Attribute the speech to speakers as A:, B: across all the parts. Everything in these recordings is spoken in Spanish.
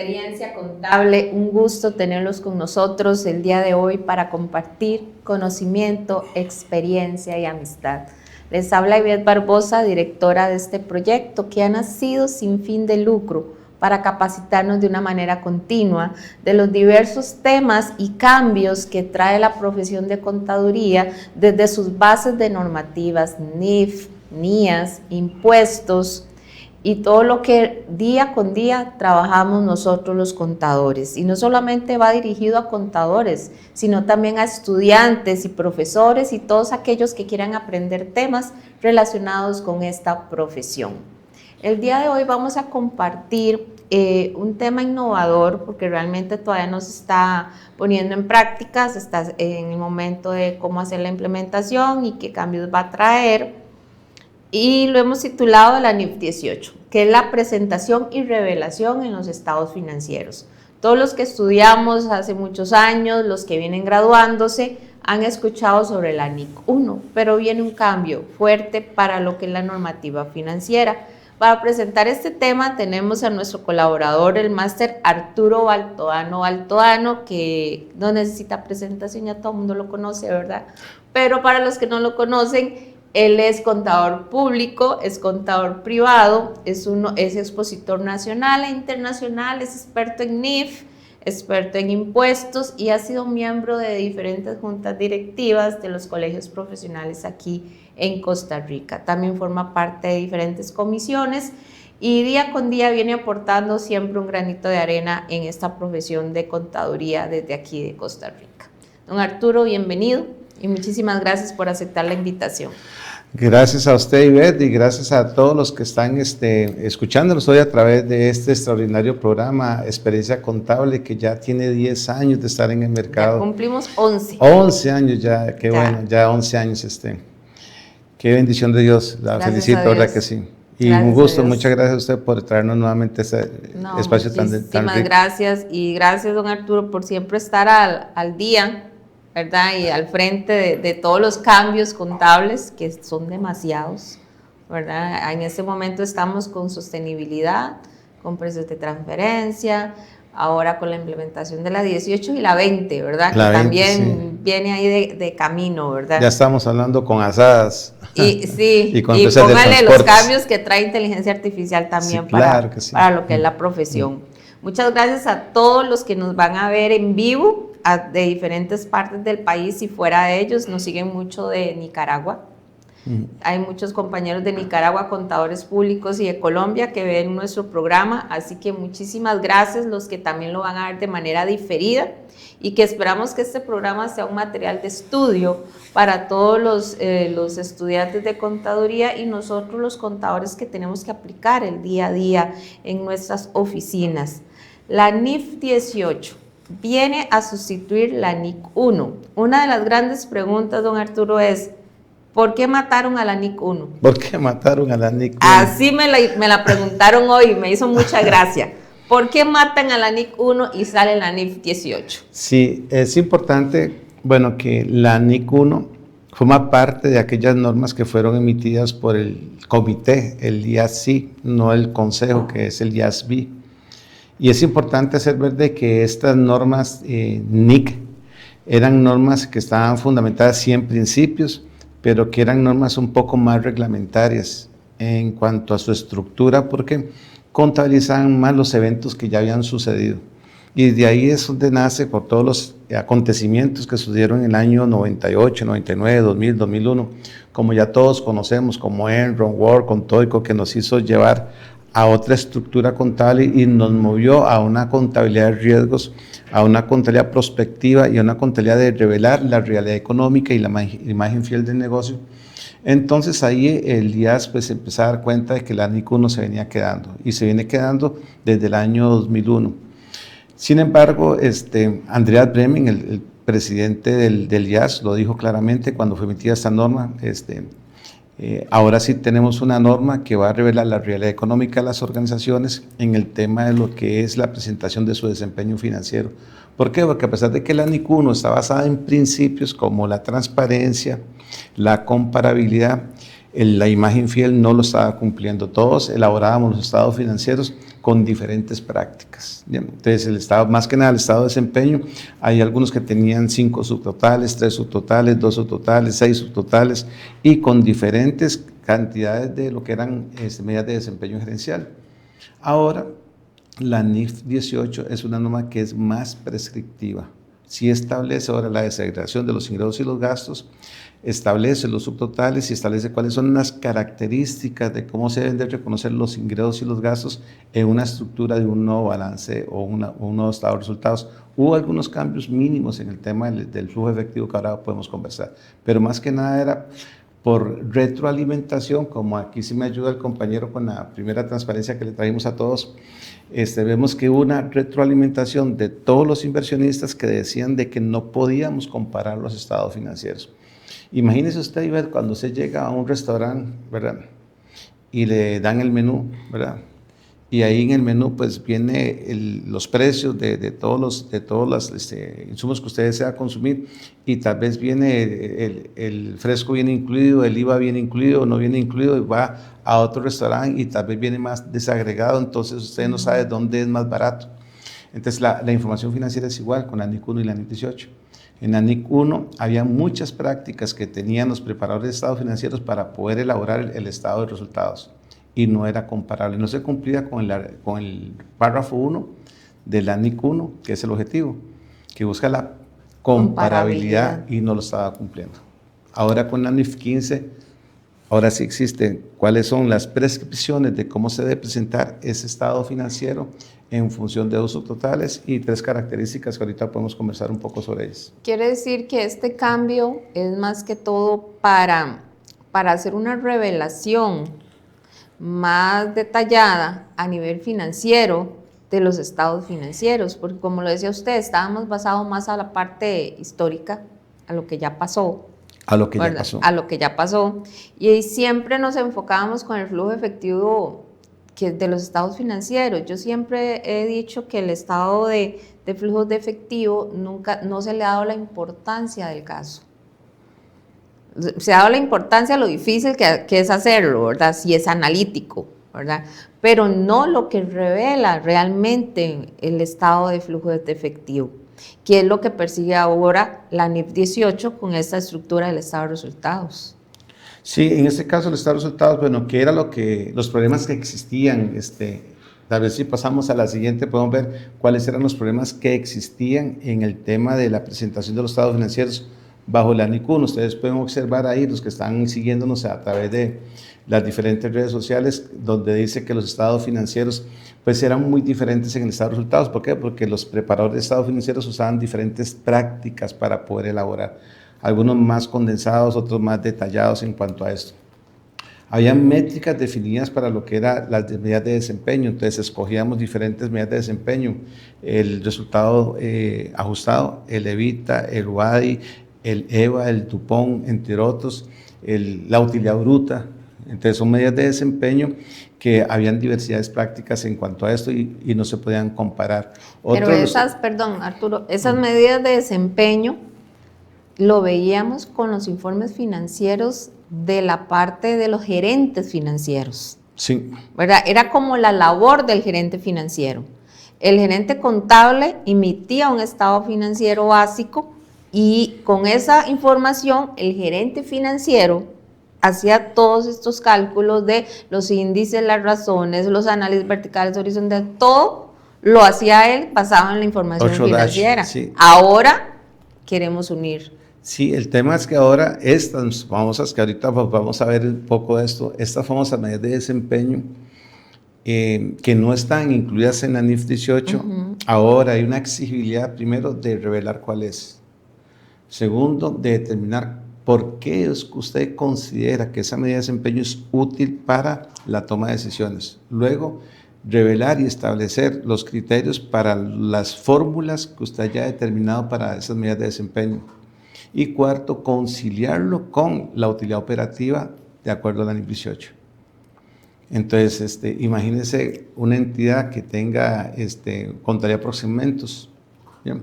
A: Experiencia Contable, un gusto tenerlos con nosotros el día de hoy para compartir conocimiento, experiencia y amistad. Les habla Ivette Barbosa, directora de este proyecto que ha nacido sin fin de lucro para capacitarnos de una manera continua de los diversos temas y cambios que trae la profesión de contaduría desde sus bases de normativas, NIF, NIAS, impuestos, y todo lo que día con día trabajamos nosotros los contadores. Y no solamente va dirigido a contadores, sino también a estudiantes y profesores y todos aquellos que quieran aprender temas relacionados con esta profesión. El día de hoy vamos a compartir un tema innovador porque realmente todavía no se está poniendo en práctica, se está en el momento de cómo hacer la implementación y qué cambios va a traer. Y lo hemos titulado la NIF 18, que es la presentación y revelación en los estados financieros. Todos los que estudiamos hace muchos años, los que vienen graduándose, han escuchado sobre la NIC 1, pero viene un cambio fuerte para lo que es la normativa financiera. Para presentar este tema tenemos a nuestro colaborador, el máster Arturo Baltoano, que no necesita presentación, ya todo el mundo lo conoce, ¿verdad? Pero para los que no lo conocen, él es contador público, es contador privado, es expositor nacional e internacional, es experto en NIF, experto en impuestos y ha sido miembro de diferentes juntas directivas de los colegios profesionales aquí en Costa Rica. También forma parte de diferentes comisiones y día con día viene aportando siempre un granito de arena en esta profesión de contaduría desde aquí de Costa Rica. Don Arturo, bienvenido y muchísimas gracias por aceptar la invitación.
B: Gracias a usted, Ivette, y gracias a todos los que están escuchándonos hoy a través de este extraordinario programa Experiencia Contable, que ya tiene 10 años de estar en el mercado.
A: Ya cumplimos 11.
B: 11 años ya, qué bueno, ya 11 años. Qué bendición de Dios, la gracias felicito, ¿verdad que sí? Y gracias, un gusto, muchas gracias a usted por traernos nuevamente este espacio tan rico.
A: Muchísimas gracias, y gracias, don Arturo, por siempre estar al día, ¿verdad? Y al frente de todos los cambios contables, que son demasiados, ¿verdad? En este momento estamos con sostenibilidad, con precios de transferencia, ahora con la implementación de la 18 y la 20, ¿verdad?
B: La
A: que
B: 20,
A: también
B: sí.
A: Viene ahí de camino, ¿verdad?
B: Ya estamos hablando con asadas.
A: Y sí,
B: y
A: póngale los cambios que trae inteligencia artificial también,
B: sí, claro que sí,
A: para lo que es la profesión. Muchas gracias a todos los que nos van a ver en vivo, de diferentes partes del país y fuera de ellos. Nos siguen mucho de Nicaragua. Hay muchos compañeros de Nicaragua, contadores públicos y de Colombia que ven nuestro programa, así que muchísimas gracias, los que también lo van a ver de manera diferida y que esperamos que este programa sea un material de estudio para todos los estudiantes de contaduría y nosotros los contadores que tenemos que aplicar el día a día en nuestras oficinas. La NIF 18 viene a sustituir la NIC 1. Una de las grandes preguntas, don Arturo, es ¿por qué mataron a la NIC 1?
B: ¿Por qué mataron a la NIC 1?
A: Así me la preguntaron hoy, me hizo mucha gracia. ¿Por qué matan a la NIC 1 y sale la NIF 18?
B: Sí, es importante, bueno, que la NIC 1 forma parte de aquellas normas que fueron emitidas por el comité, el IASB, no el consejo, que es el IASB. Y es importante hacer ver de que estas normas NIC eran normas que estaban fundamentadas sí en principios, pero que eran normas un poco más reglamentarias en cuanto a su estructura, porque contabilizaban más los eventos que ya habían sucedido. Y de ahí es donde nace por todos los acontecimientos que sucedieron en el año 98, 99, 2000, 2001, como ya todos conocemos, como Enron, Word, Contoico, que nos hizo llevar a otra estructura contable y nos movió a una contabilidad de riesgos, a una contabilidad prospectiva y a una contabilidad de revelar la realidad económica y la imagen fiel del negocio. Entonces ahí el IAS pues empezó a dar cuenta de que la NIC 1 se venía quedando y se viene quedando desde el año 2001. Sin embargo, Andreas Bremen, el presidente del IAS, lo dijo claramente cuando fue emitida esta norma. Ahora sí tenemos una norma que va a revelar la realidad económica de las organizaciones en el tema de lo que es la presentación de su desempeño financiero. ¿Por qué? Porque a pesar de que la NIC 1 está basada en principios como la transparencia, la comparabilidad, la imagen fiel no lo estaba cumpliendo. Todos elaborábamos los estados financieros, con diferentes prácticas. ¿Bien? Entonces, el estado, más que nada el estado de desempeño, hay algunos que tenían 5 subtotales, 3 subtotales, 2 subtotales, 6 subtotales, y con diferentes cantidades de lo que eran medidas de desempeño gerencial. Ahora, la NIF 18 es una norma que es más prescriptiva. Sí establece ahora la desagregación de los ingresos y los gastos, establece los subtotales y establece cuáles son las características de cómo se deben de reconocer los ingresos y los gastos en una estructura de un nuevo balance o un nuevo estado de resultados. Hubo algunos cambios mínimos en el tema del flujo efectivo que ahora podemos conversar, pero más que nada era por retroalimentación, como aquí sí me ayuda el compañero con la primera transparencia que le trajimos a todos. Vemos que hubo una retroalimentación de todos los inversionistas que decían de que no podíamos comparar los estados financieros. Imagínese usted, Ivette, cuando usted llega a un restaurante, ¿verdad? Y le dan el menú, ¿verdad? Y ahí en el menú pues viene los precios de todos los insumos que usted desea consumir, y tal vez viene el fresco viene incluido, el IVA viene incluido o no viene incluido, y va a otro restaurante y tal vez viene más desagregado, entonces usted no sabe dónde es más barato. Entonces la información financiera es igual con la NIC 1 y la NIC 18. En la NIC 1 había muchas prácticas que tenían los preparadores de estados financieros para poder elaborar el estado de resultados, y no era comparable, no se cumplía con el párrafo 1 de la NIC 1, que es el objetivo, que busca la comparabilidad, y no lo estaba cumpliendo. Ahora con la NIF 15, ahora sí existen cuáles son las prescripciones de cómo se debe presentar ese estado financiero en función de 2 subtotales y 3 características que ahorita podemos conversar un poco sobre ellas.
A: Quiere decir que este cambio es más que todo para hacer una revelación más detallada a nivel financiero de los estados financieros, porque como lo decía usted, estábamos basados más a la parte histórica, a lo que ya pasó.
B: A lo que ya pasó.
A: A lo que ya pasó. Y siempre nos enfocábamos con el flujo efectivo de los estados financieros. Yo siempre he dicho que el estado de flujos de efectivo no se le ha dado la importancia del caso. Se ha dado la importancia a lo difícil que es hacerlo, ¿verdad? Si es analítico, ¿verdad? Pero no lo que revela realmente el estado de flujo de efectivo, que es lo que persigue ahora la NIF 18 con esta estructura del estado de resultados.
B: Sí, en este caso el estado de resultados, bueno, que era los problemas que existían, tal vez si pasamos a la siguiente podemos ver cuáles eran los problemas que existían en el tema de la presentación de los estados financieros bajo la NIC 1. Ustedes pueden observar ahí, los que están siguiéndonos a través de las diferentes redes sociales, donde dice que los estados financieros pues eran muy diferentes en el estado de resultados. ¿Por qué? Porque los preparadores de estados financieros usaban diferentes prácticas para poder elaborar, algunos más condensados, otros más detallados en cuanto a esto. Había métricas definidas para lo que eran las medidas de desempeño, entonces escogíamos diferentes medidas de desempeño, el resultado ajustado, el EBITDA, el UADI, el EVA, el Dupont, entre otros, la utilidad bruta. Entonces son medidas de desempeño que habían diversidades prácticas en cuanto a esto y no se podían comparar.
A: Pero perdón Arturo, esas medidas de desempeño lo veíamos con los informes financieros de la parte de los gerentes financieros.
B: Sí.
A: ¿Verdad? Era como la labor del gerente financiero. El gerente contable emitía un estado financiero básico y con esa información el gerente financiero hacía todos estos cálculos de los índices, las razones, los análisis verticales, horizontales, todo lo hacía él basado en la información financiera. Sí. Ahora queremos unir.
B: Sí, el tema es que ahora estas famosas, que ahorita vamos a ver un poco de esto, estas famosas medidas de desempeño que no están incluidas en la NIF 18, ahora hay una exigibilidad primero de revelar cuál es. Segundo, de determinar por qué es que usted considera que esa medida de desempeño es útil para la toma de decisiones. Luego, revelar y establecer los criterios para las fórmulas que usted haya determinado para esas medidas de desempeño. Y cuarto, conciliarlo con la utilidad operativa de acuerdo a la NIF 18. Entonces, imagínense una entidad que tenga contabilidad por segmentos, ¿bien?,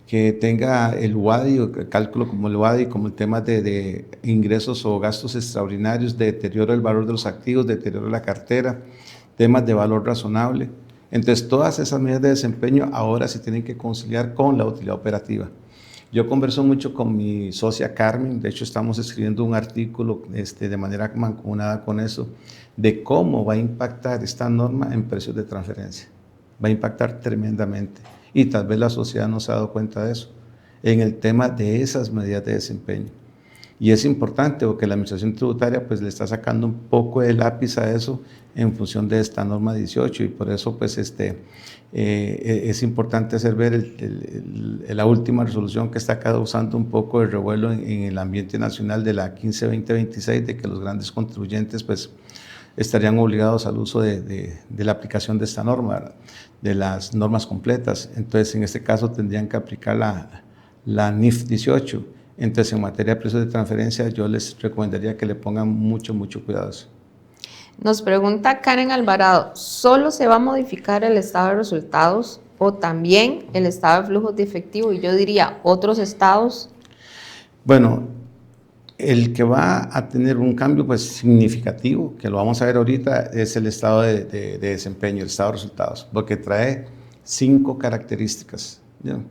B: que tenga el UADI, o el cálculo como el UADI, como el tema de ingresos o gastos extraordinarios, de deterioro del valor de los activos, deterioro de la cartera, temas de valor razonable. Entonces, todas esas medidas de desempeño ahora se tienen que conciliar con la utilidad operativa. Yo converso mucho con mi socia Carmen, de hecho estamos escribiendo un artículo de manera mancomunada con eso, de cómo va a impactar esta norma en precios de transferencia. Va a impactar tremendamente y tal vez la sociedad no se ha dado cuenta de eso, en el tema de esas medidas de desempeño. Y es importante porque la administración tributaria pues le está sacando un poco de lápiz a eso en función de esta norma 18 y por eso pues es importante hacer ver la última resolución que está causando un poco de revuelo en el ambiente nacional de la 15-2026 de que los grandes contribuyentes pues estarían obligados al uso de la aplicación de esta norma, ¿verdad? De las normas completas. Entonces en este caso tendrían que aplicar la NIF 18. Entonces, en materia de precios de transferencia, yo les recomendaría que le pongan mucho cuidado a eso.
A: Nos pregunta Karen Alvarado, ¿solo se va a modificar el estado de resultados o también el estado de flujos de efectivo? Y yo diría, ¿otros estados?
B: Bueno, el que va a tener un cambio pues, significativo, que lo vamos a ver ahorita, es el estado de desempeño, el estado de resultados, porque trae 5 características, ¿ya?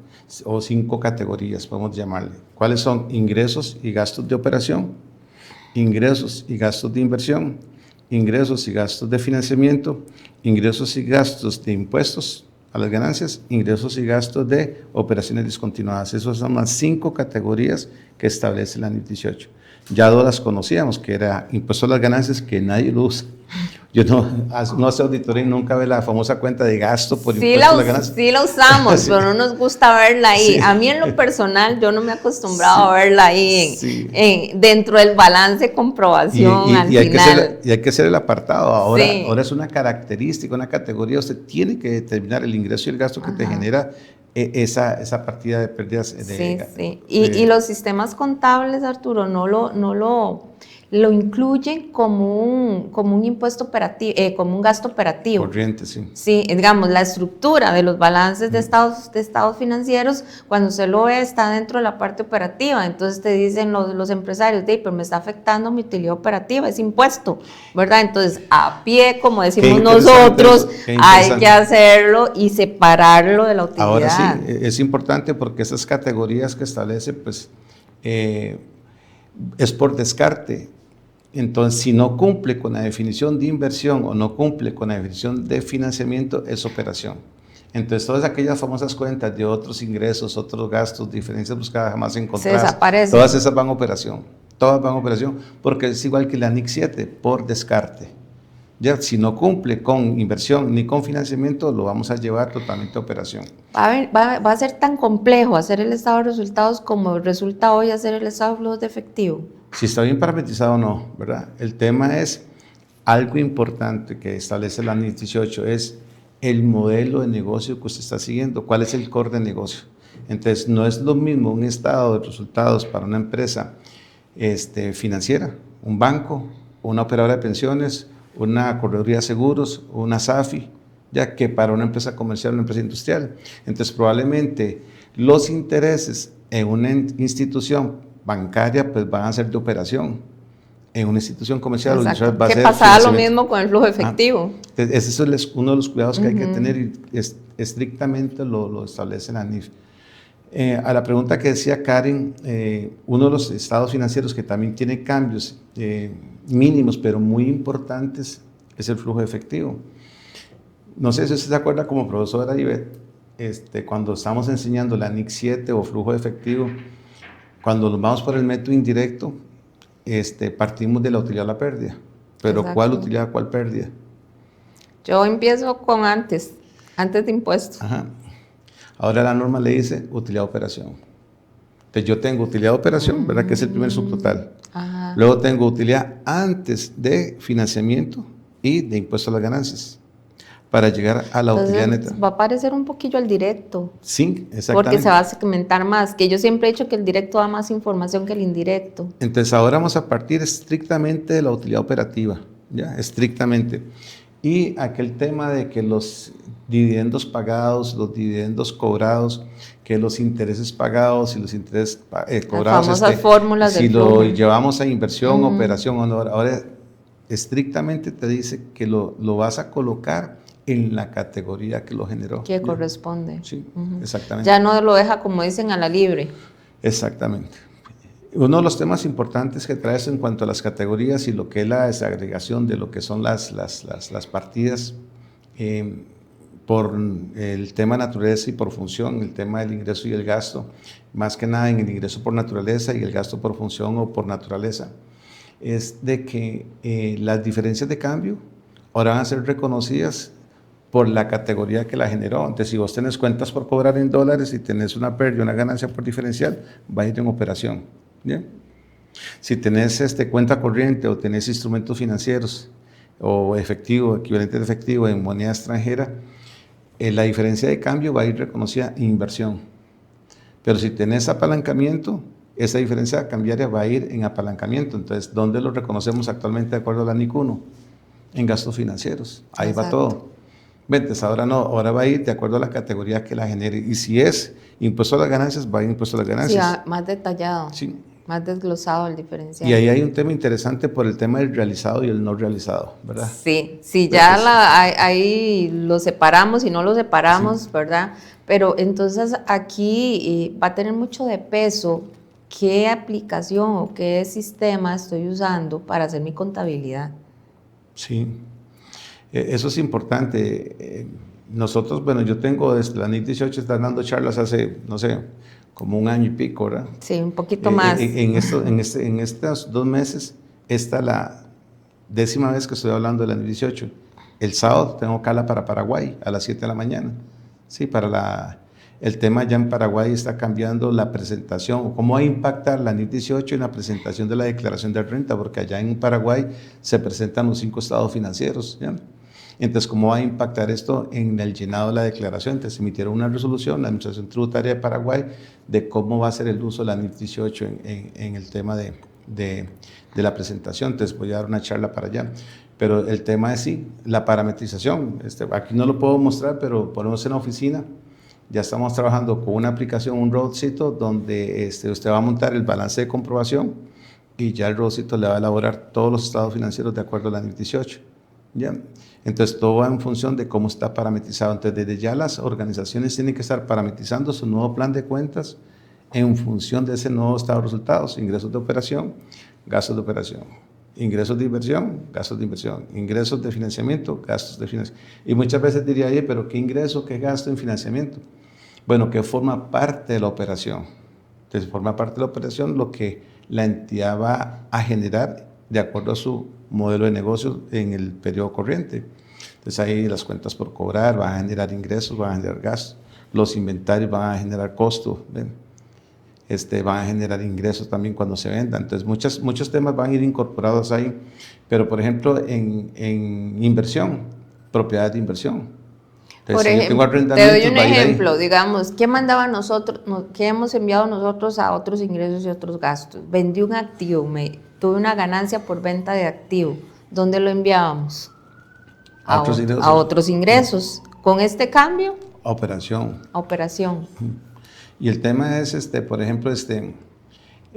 B: O 5 categorías, podemos llamarle. ¿Cuáles son? Ingresos y gastos de operación, ingresos y gastos de inversión, ingresos y gastos de financiamiento, ingresos y gastos de impuestos a las ganancias, ingresos y gastos de operaciones discontinuadas. Esas son las 5 categorías que establece la NIF 18. Ya 2 las conocíamos, que era impuesto a las ganancias, que nadie lo usa. Yo no hace auditoría y nunca ve la famosa cuenta de gasto por impuesto a las ganancias.
A: Sí la usamos,
B: sí.
A: pero no nos gusta verla ahí.
B: Sí.
A: A mí en lo personal, yo no me he acostumbrado a verla ahí
B: sí.
A: Dentro del balance de comprobación al final.
B: Y hay que hacer el apartado. Ahora
A: Sí.
B: es una característica, una categoría. Usted tiene que determinar el ingreso y el gasto que te genera esa partida de pérdidas.
A: Sí. Y los sistemas contables, Arturo, no lo incluyen como un impuesto operativo, como un gasto operativo.
B: Corriente, sí.
A: Sí, digamos, la estructura de los balances de estados financieros, cuando se lo ve, está dentro de la parte operativa. Entonces te dicen los empresarios, pero me está afectando mi utilidad operativa, es impuesto, ¿verdad? Entonces, a pie, como decimos nosotros, hay que hacerlo y separarlo de la utilidad.
B: Ahora sí, es importante porque esas categorías que establece, pues, es por descarte. Entonces, si no cumple con la definición de inversión o no cumple con la definición de financiamiento, es operación. Entonces, todas aquellas famosas cuentas de otros ingresos, otros gastos, diferencias buscadas jamás encontradas,
A: se desaparecen.
B: Todas esas van a operación. Todas van a operación porque es igual que la NIC 7, por descarte. Ya, si no cumple con inversión ni con financiamiento, lo vamos a llevar totalmente a operación.
A: Va a ser tan complejo hacer el estado de resultados como resulta hoy hacer el estado de flujos de efectivo.
B: Si está bien parametrizado o no, ¿verdad? El tema es algo importante que establece la NIF 18, es el modelo de negocio que usted está siguiendo, cuál es el core de negocio. Entonces, no es lo mismo un estado de resultados para una empresa financiera, un banco, una operadora de pensiones, una correduría de seguros, una SAFI, ya que para una empresa comercial, una empresa industrial. Entonces, probablemente los intereses en una institución bancaria pues van a ser de operación. En una institución comercial va a ser
A: que pasaba lo mismo con el flujo efectivo.
B: Ese es uno de los cuidados que hay que tener y estrictamente lo establece la NIF. A la pregunta que decía Karen, uno de los estados financieros que también tiene cambios mínimos pero muy importantes es el flujo efectivo. No sé si usted se acuerda como profesora Ivette, cuando estamos enseñando la NIC 7 o flujo de efectivo, cuando nos vamos por el método indirecto, partimos de la utilidad a la pérdida. Pero exacto. ¿Cuál utilidad, cuál pérdida?
A: Yo empiezo con antes de impuestos.
B: Ajá. Ahora la norma le dice utilidad de operación. Entonces yo tengo utilidad de operación, ¿verdad? Que es el primer subtotal. Ajá. Luego tengo utilidad antes de financiamiento y de impuesto a las ganancias, para llegar a la utilidad neta.
A: Va a parecer un poquillo al directo.
B: Sí, exactamente.
A: Porque se va a segmentar más, que yo siempre he dicho que el directo da más información que el indirecto.
B: Entonces ahora vamos a partir estrictamente de la utilidad operativa, ¿ya? Estrictamente. Y aquel tema de que los dividendos pagados, los dividendos cobrados, que los intereses pagados y los intereses cobrados,
A: las famosas fórmulas
B: si lo llevamos a inversión, operación, ahora estrictamente te dice que lo vas a colocar en la categoría que lo generó.
A: Que corresponde.
B: Sí, exactamente.
A: Ya no lo deja, como dicen, a la libre.
B: Exactamente. Uno de los temas importantes que traes en cuanto a las categorías y lo que es la desagregación de lo que son las partidas, por el tema naturaleza y por función, el tema del ingreso y el gasto, más que nada en el ingreso por naturaleza y el gasto por función o por naturaleza, es de que las diferencias de cambio ahora van a ser reconocidas por la categoría que la generó. Entonces, si vos tenés cuentas por cobrar en dólares y tenés una pérdida, una ganancia por diferencial, va a ir en operación. ¿Bien? Si tenés cuenta corriente o tenés instrumentos financieros o efectivo, equivalente de efectivo en moneda extranjera, la diferencia de cambio va a ir reconocida en inversión. Pero si tenés apalancamiento, esa diferencia cambiaria va a ir en apalancamiento. Entonces, ¿dónde lo reconocemos actualmente de acuerdo a la NIC 1? En gastos financieros. Ahí va todo. Entonces, ahora no, ahora va a ir de acuerdo a la categoría que la genere. Y si es impuesto a las ganancias, va a ir impuesto a las ganancias.
A: Sí, más detallado. Sí. Más desglosado el diferencial.
B: Y ahí hay un tema interesante por el tema del realizado y el no realizado, ¿verdad?
A: Sí, sí, ya ahí lo separamos y no lo separamos, sí, ¿verdad? Pero entonces aquí va a tener mucho de peso qué aplicación o qué sistema estoy usando para hacer mi contabilidad.
B: Sí, eso es importante. Nosotros, bueno, yo tengo desde la NIC 18, están dando charlas hace, no sé, como un año y pico, ¿verdad?
A: Sí, un poquito más.
B: En estos 2 meses, esta es la 10ª vez que estoy hablando de la NIC 18. El sábado tengo cala para Paraguay a las 7 de la mañana. Sí, el tema ya en Paraguay está cambiando la presentación, cómo va a impactar la NIC 18 en la presentación de la declaración de renta, porque allá en Paraguay se presentan los 5 estados financieros, ¿ya? Entonces, ¿cómo va a impactar esto en el llenado de la declaración? Entonces, emitieron una resolución, la Administración Tributaria de Paraguay, de cómo va a ser el uso de la NIC 18 en el tema de la presentación. Entonces, voy a dar una charla para allá. Pero el tema es sí, la parametrización. Aquí no lo puedo mostrar, pero ponemos en la oficina. Ya estamos trabajando con una aplicación, un roadcito, donde usted va a montar el balance de comprobación y ya el roadcito le va a elaborar todos los estados financieros de acuerdo a la NIC 18. ¿Ya? Entonces, todo va en función de cómo está parametrizado. Entonces, desde ya las organizaciones tienen que estar parametrizando su nuevo plan de cuentas en función de ese nuevo estado de resultados: ingresos de operación, gastos de operación, ingresos de inversión, gastos de inversión, ingresos de financiamiento, gastos de financiamiento. Y muchas veces diría, pero ¿qué ingreso, qué gasto en financiamiento? Bueno, que forma parte de la operación. Entonces, forma parte de la operación lo que la entidad va a generar de acuerdo a su modelo de negocio en el periodo corriente. Entonces, ahí las cuentas por cobrar van a generar ingresos, van a generar gastos, los inventarios van a generar costos, van a generar ingresos también cuando se vendan. Entonces, muchos temas van a ir incorporados ahí. Pero, por ejemplo, en inversión, propiedades de inversión.
A: Entonces, por ejemplo, te doy un ejemplo, digamos, ¿qué mandaba nosotros, qué hemos enviado nosotros a otros ingresos y otros gastos? Vendí un activo, tuve una ganancia por venta de activo. ¿Dónde lo enviábamos? A otros ingresos. ¿Con este cambio?
B: A operación.
A: A operación.
B: Y el tema es, por ejemplo,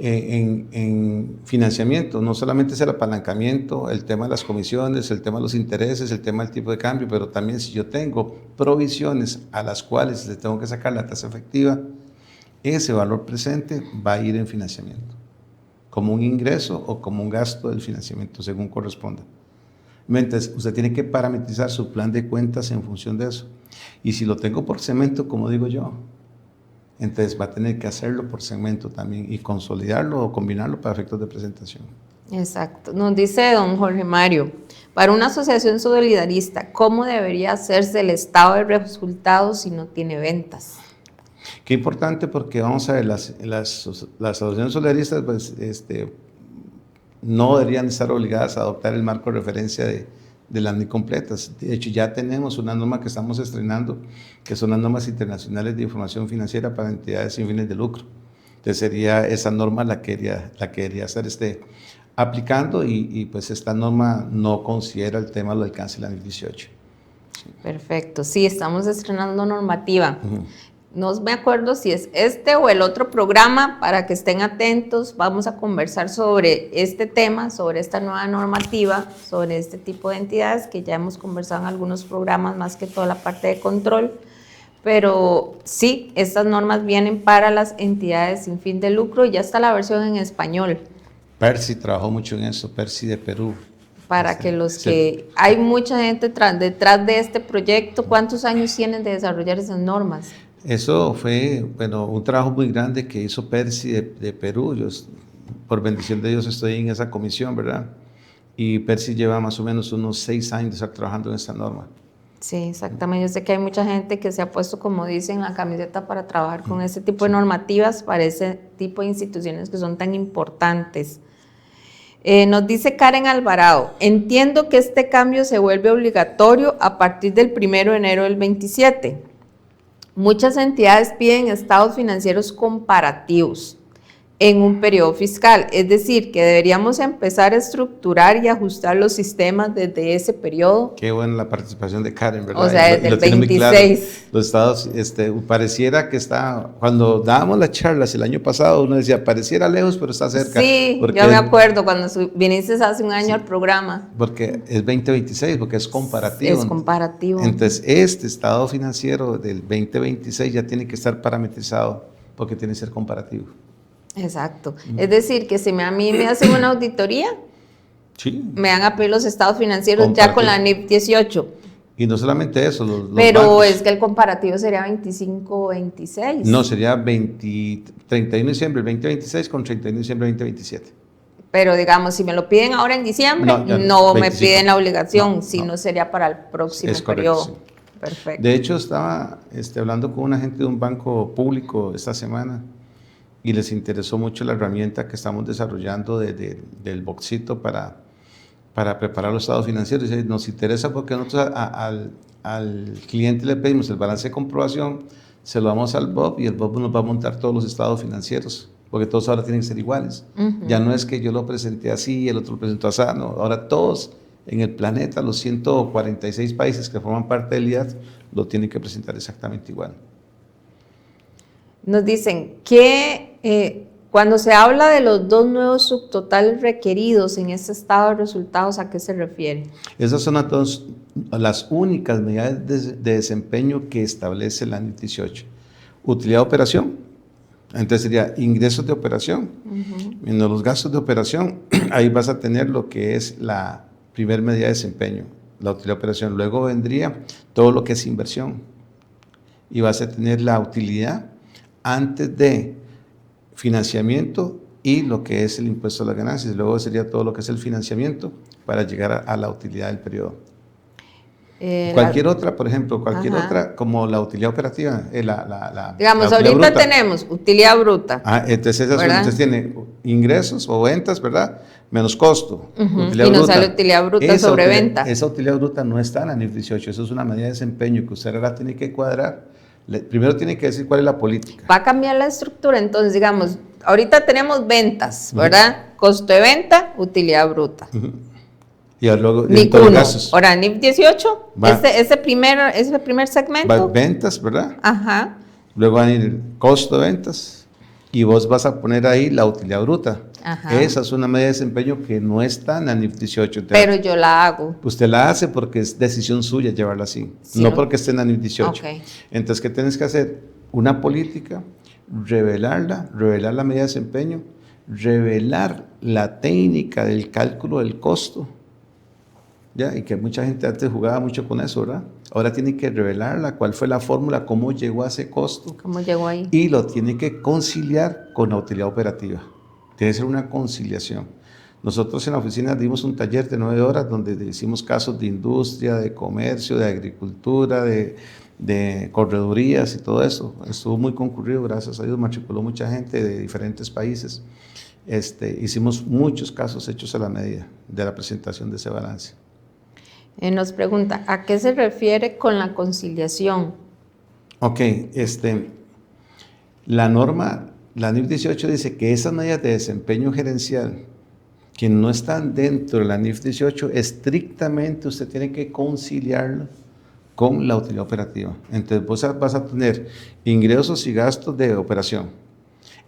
B: en financiamiento, no solamente es el apalancamiento, el tema de las comisiones, el tema de los intereses, el tema del tipo de cambio, pero también si yo tengo provisiones a las cuales le tengo que sacar la tasa efectiva, ese valor presente va a ir en financiamiento, como un ingreso o como un gasto del financiamiento, según corresponda. Entonces, usted tiene que parametrizar su plan de cuentas en función de eso. Y si lo tengo por segmento, como digo yo, entonces va a tener que hacerlo por segmento también y consolidarlo o combinarlo para efectos de presentación.
A: Exacto. Nos dice don Jorge Mario, para una asociación solidarista, ¿cómo debería hacerse el estado de resultados si no tiene ventas?
B: Qué importante, porque vamos a ver, las asociaciones solidaristas pues, no deberían estar obligadas a adoptar el marco de referencia de las NIC completas. De hecho, ya tenemos una norma que estamos estrenando, que son las normas internacionales de información financiera para entidades sin fines de lucro. Entonces, sería esa norma la que debería estar aplicando y pues esta norma no considera el tema del alcance de la NIC 18.
A: Sí. Perfecto. Sí, estamos estrenando normativa. no me acuerdo si es este o el otro programa, para que estén atentos. Vamos a conversar sobre este tema, sobre esta nueva normativa, sobre este tipo de entidades que ya hemos conversado en algunos programas, más que toda la parte de control. Pero sí, estas normas vienen para las entidades sin fin de lucro y ya está la versión en español.
B: Percy trabajó mucho en eso, Percy de Perú.
A: Para que los que... Hay mucha gente detrás de este proyecto. ¿Cuántos años tienen de desarrollar esas normas?
B: Eso fue, bueno, un trabajo muy grande que hizo Percy de Perú. Yo, por bendición de Dios, estoy en esa comisión, ¿verdad? Y Percy lleva más o menos unos 6 años de estar trabajando en esta norma.
A: Sí, exactamente. Yo sé que hay mucha gente que se ha puesto, como dicen, la camiseta para trabajar con este tipo de normativas para ese tipo de instituciones que son tan importantes. Nos dice Karen Alvarado, entiendo que este cambio se vuelve obligatorio a partir del 1 de enero del 27. Muchas entidades piden estados financieros comparativos en un periodo fiscal, es decir, que deberíamos empezar a estructurar y ajustar los sistemas desde ese periodo.
B: Qué buena la participación de Karen, ¿verdad?
A: O sea, desde el 26.
B: Claro. Los estados, pareciera que está, cuando dábamos las charlas el año pasado, uno decía, pareciera lejos, pero está cerca.
A: Sí, yo me acuerdo cuando viniste hace un año sí, al programa.
B: Porque es 2026, porque es comparativo.
A: Es comparativo.
B: Entonces, este estado financiero del 2026 ya tiene que estar parametrizado, porque tiene que ser comparativo.
A: Exacto. Es decir, que si a mí me hacen una auditoría, sí, me van a pedir los estados financieros ya con la NIF 18.
B: Y no solamente eso,
A: pero
B: bancos.
A: Es que el comparativo sería 25 o 26.
B: No, sería 31 de diciembre del 2026 con 31 de diciembre del 2027.
A: Pero digamos, si me lo piden ahora en diciembre, no me piden la obligación, sino sería para el próximo periodo. Sí. Perfecto.
B: De hecho, estaba hablando con una gente de un banco público esta semana y les interesó mucho la herramienta que estamos desarrollando del boxito para preparar los estados financieros. Y nos interesa porque nosotros al cliente le pedimos el balance de comprobación, se lo damos al BOP y el BOP nos va a montar todos los estados financieros, porque todos ahora tienen que ser iguales. Ya no es que yo lo presenté así y el otro lo presentó así, no, ahora todos en el planeta, los 146 países que forman parte del IAT, lo tienen que presentar exactamente igual.
A: Nos dicen que cuando se habla de los 2 nuevos subtotales requeridos en este estado de resultados, ¿a qué se refiere?
B: Esas son las únicas medidas de desempeño que establece la NIF 18. Utilidad de operación, entonces sería ingresos de operación, menos los gastos de operación, ahí vas a tener lo que es la primera medida de desempeño, la utilidad de operación. Luego vendría todo lo que es inversión y vas a tener la utilidad antes de financiamiento y lo que es el impuesto a las ganancias. Luego sería todo lo que es el financiamiento para llegar a la utilidad del periodo. Cualquier otra, por ejemplo, otra, como la utilidad operativa.
A: Digamos, ahorita bruta. Tenemos utilidad bruta.
B: Entonces, entonces tiene ingresos o ventas, ¿verdad? Menos costo.
A: Y nos sale utilidad bruta sobre venta.
B: Esa utilidad bruta no está en la NIF 18, eso es una medida de desempeño que usted ahora tiene que cuadrar. Primero tiene que decir cuál es la política.
A: Va a cambiar la estructura, entonces digamos, ahorita tenemos ventas, ¿verdad? Costo de venta, utilidad bruta.
B: Y luego
A: NIF 1, ahora NIF 18, ese primer segmento.
B: Ventas, ¿verdad?
A: Ajá.
B: Luego van a ir costo de ventas y vos vas a poner ahí la utilidad bruta. Ajá. Esa es una medida de desempeño que no está en la NIF 18.
A: Pero yo la hago.
B: Usted la hace porque es decisión suya llevarla así, sí, no porque esté en la NIF 18. Okay. Entonces, ¿qué tienes que hacer? Una política, revelar la medida de desempeño, revelar la técnica del cálculo del costo, ¿ya? Y que mucha gente antes jugaba mucho con eso, ¿verdad? Ahora tiene que revelarla, cuál fue la fórmula, cómo llegó a ese costo.
A: ¿Cómo llegó ahí?
B: Y lo tiene que conciliar con la utilidad operativa. Debe ser una conciliación. Nosotros en la oficina dimos un taller de 9 horas donde hicimos casos de industria, de comercio, de agricultura, de corredurías y todo eso. Estuvo muy concurrido, gracias a Dios, matriculó mucha gente de diferentes países. Hicimos muchos casos hechos a la medida de la presentación de ese balance.
A: Nos pregunta, ¿a qué se refiere con la conciliación?
B: Ok, la norma, la NIF 18 dice que esas medidas de desempeño gerencial que no están dentro de la NIF 18, estrictamente usted tiene que conciliarlo con la utilidad operativa. Entonces vos vas a tener ingresos y gastos de operación.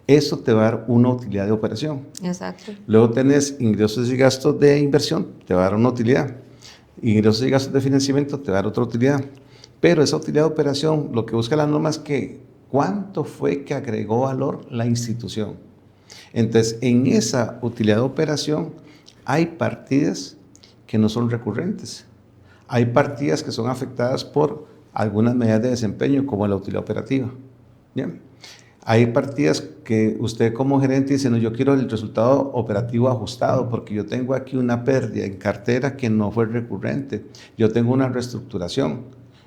B: Eso te va a dar una utilidad de operación.
A: Exacto.
B: Luego tenés ingresos y gastos de inversión, te va a dar una utilidad. Ingresos y gastos de financiamiento te va a dar otra utilidad. Pero esa utilidad de operación, lo que busca la norma es que cuánto fue que agregó valor la institución. Entonces, en esa utilidad de operación hay partidas que no son recurrentes. Hay partidas que son afectadas por algunas medidas de desempeño, como la utilidad operativa. ¿Bien? Hay partidas que usted como gerente dice, no, yo quiero el resultado operativo ajustado porque yo tengo aquí una pérdida en cartera que no fue recurrente. Yo tengo una reestructuración.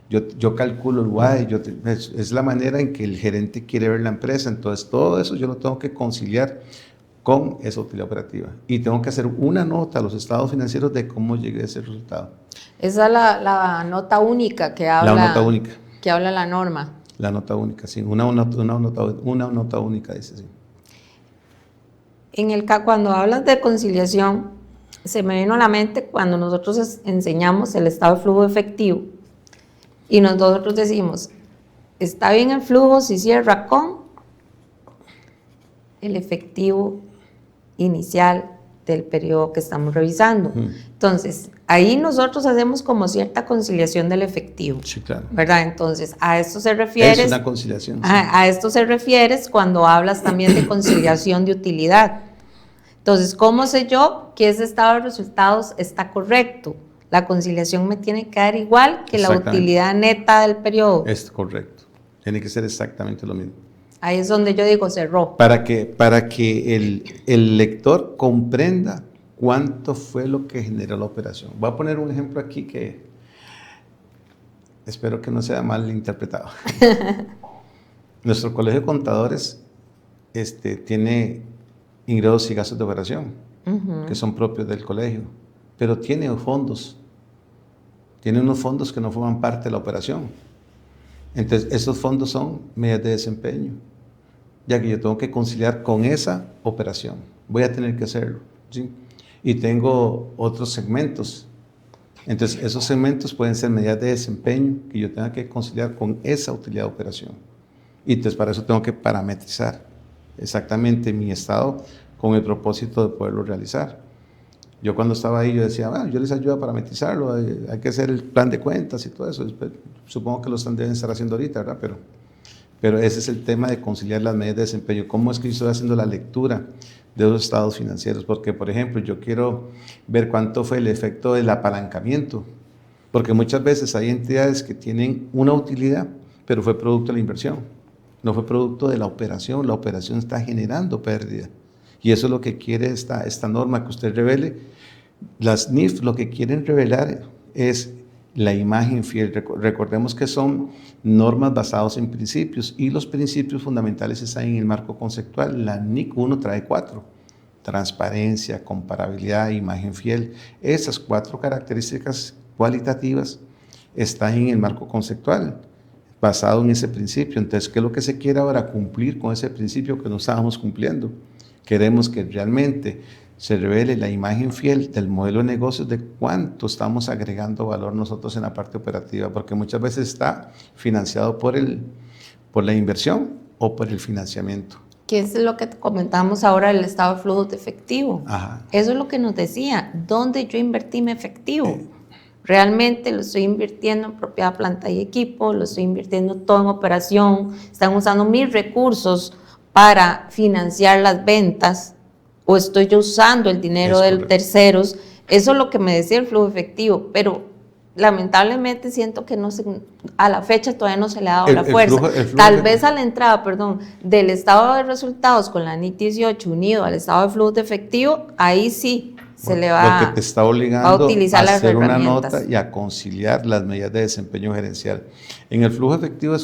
B: Yo calculo el WAE. Es la manera en que el gerente quiere ver la empresa. Entonces, todo eso yo lo tengo que conciliar con esa utilidad operativa. Y tengo que hacer una nota a los estados financieros de cómo llegué a ese resultado.
A: Esa es la nota única que habla.
B: La nota única.
A: Que habla la norma.
B: La nota única, sí. Una nota única, dice, sí.
A: Cuando hablas de conciliación, se me vino a la mente cuando nosotros enseñamos el estado de flujo efectivo y nosotros decimos, está bien el flujo si cierra con el efectivo inicial del periodo que estamos revisando. Entonces, ahí nosotros hacemos como cierta conciliación del efectivo.
B: Sí, claro.
A: ¿Verdad? Entonces, a esto se refiere.
B: Es una conciliación. Sí.
A: A esto se refieres cuando hablas también de conciliación de utilidad. Entonces, ¿cómo sé yo que ese estado de resultados está correcto? La conciliación me tiene que dar igual que la utilidad neta del periodo.
B: Es correcto. Tiene que ser exactamente lo mismo.
A: Ahí es donde yo digo cerró.
B: Para que el lector comprenda cuánto fue lo que generó la operación. Voy a poner un ejemplo aquí que espero que no sea mal interpretado. Nuestro colegio de contadores tiene ingresos y gastos de operación, que son propios del colegio, pero tiene fondos. Tiene unos fondos que no forman parte de la operación. Entonces, esos fondos son medidas de desempeño, ya que yo tengo que conciliar con esa operación. Voy a tener que hacerlo, ¿sí? Y tengo otros segmentos. Entonces, esos segmentos pueden ser medidas de desempeño que yo tenga que conciliar con esa utilidad de operación. Y entonces, para eso tengo que parametrizar exactamente mi estado con el propósito de poderlo realizar. Yo cuando estaba ahí, yo decía, yo les ayudo a parametrizarlo, hay que hacer el plan de cuentas y todo eso. Supongo que deben estar haciendo ahorita, ¿verdad? Pero ese es el tema de conciliar las medidas de desempeño. ¿Cómo es que yo estoy haciendo la lectura de los estados financieros? Porque, por ejemplo, yo quiero ver cuánto fue el efecto del apalancamiento, porque muchas veces hay entidades que tienen una utilidad, pero fue producto de la inversión, no fue producto de la operación. La operación está generando pérdida. Y eso es lo que quiere esta norma, que usted revele. Las NIF lo que quieren revelar es la imagen fiel. Recordemos que son normas basadas en principios y los principios fundamentales están en el marco conceptual. La NIC 1 trae 4: transparencia, comparabilidad, imagen fiel. Esas 4 características cualitativas están en el marco conceptual, basado en ese principio. Entonces, ¿qué es lo que se quiere ahora? Cumplir con ese principio que no estábamos cumpliendo. Queremos que realmente se revele la imagen fiel del modelo de negocios de cuánto estamos agregando valor nosotros en la parte operativa, porque muchas veces está financiado por la inversión o por el financiamiento.
A: Que es lo que comentamos ahora del estado de flujo de efectivo.
B: Ajá.
A: Eso es lo que nos decía, ¿dónde yo invertí mi efectivo? Realmente lo estoy invirtiendo en propiedad, planta y equipo, lo estoy invirtiendo todo en operación, están usando mis recursos para financiar las ventas, o estoy yo usando el dinero de terceros. Eso es lo que me decía el flujo efectivo, pero lamentablemente siento que a la fecha todavía no se le ha dado la fuerza. Tal vez a la entrada, del estado de resultados con la NIC 18 unido al estado de flujo de efectivo, ahí sí se le va
B: porque te está obligando
A: a utilizar
B: a hacer una nota y a conciliar las medidas de desempeño gerencial. En el flujo efectivo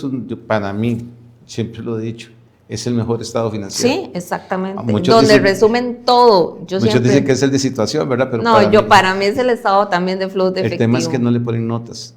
B: para mí, siempre lo he dicho, es el mejor estado financiero.
A: Sí, exactamente. Donde resumen todo.
B: Muchos dicen que es el de situación, ¿verdad? Pero
A: para mí es el estado también de flujo de efectivo.
B: El tema es que no le ponen notas.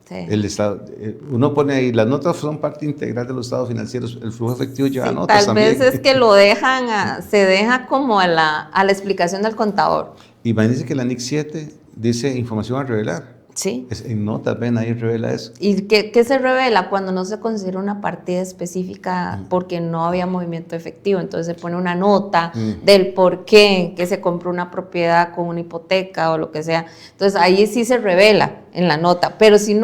B: Sí. El estado, uno pone ahí, las notas son parte integral de los estados financieros, el flujo efectivo lleva notas también.
A: Tal vez es que lo se deja como a la explicación del contador.
B: Imagínense que la NIC 7 dice información a revelar.
A: Sí.
B: En notas, ven, ahí revela eso.
A: ¿Y qué se revela cuando no se considera una partida específica porque no había movimiento efectivo? Entonces se pone una nota del por qué que se compró una propiedad con una hipoteca o lo que sea. Entonces ahí sí se revela en la nota. Pero si